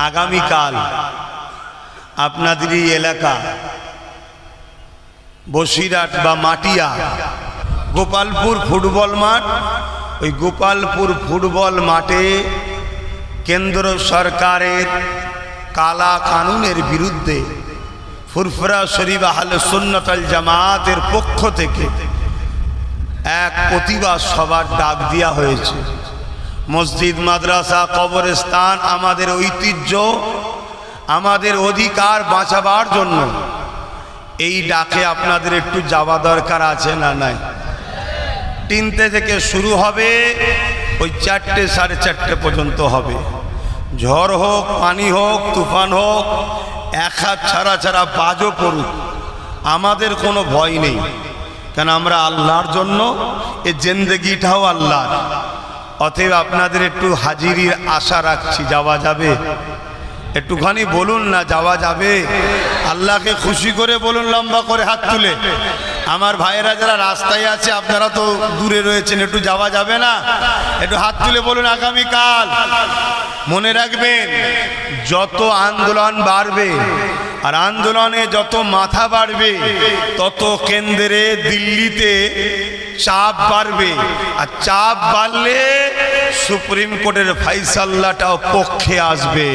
আগামীকাল আপনাদেরই এলাকা বসিরহাট বা মাটিয়া গোপালপুর ফুটবল মাঠ, ওই গোপালপুর ফুটবল মাঠে কেন্দ্র সরকারের কালা কানুনের বিরুদ্ধে ফুরফুরা শরীফ আহলে সুন্নাত ওয়াল জামাতের পক্ষ থেকে এক প্রতিবাদ সভার ডাক দেওয়া হয়েছে। মসজিদ, মাদ্রাসা, কবরস্থান আমাদের ঐতিহ্য, আমাদের অধিকার বাঁচাবার জন্য এই ডাকে আপনাদের একটু যাওয়া দরকার আছে না নাই? 3টে থেকে শুরু হবে, ওই 4টে সাড়ে 4টে পর্যন্ত হবে। ঝড় হোক, পানি হোক, তুফান হোক, এক হাত ছাড়া ছাড়া বাজও পড়ুক, আমাদের কোনো ভয় নেই। কেন আমরা আল্লাহর জন্য, এ জিন্দেগিটাও আল্লাহর। অতএব আপনাদের একটু হাজিরির আশা রাখছি। যাওয়া যাবে? একটুখানি বলুন না, যাওয়া যাবে? আল্লাহকে খুশি করে বলুন, লম্বা করে হাত তুলে। আমার ভাইয়েরা যারা রাস্তায় আছে, আপনারা তো দূরে রয়েছেন, একটু যাওয়া যাবে না? একটু হাত তুলে বলুন আগামীকাল। মনে রাখবেন, যত আন্দোলন বাড়বে আর আন্দোলনে যত মাথা বাড়বে, তত কেন্দ্রে দিল্লিতে চাপ বাড়বে, আর চাপ বাড়লে সুপ্রিম কোর্টের ফাইসালাটাও পক্ষে আসবে।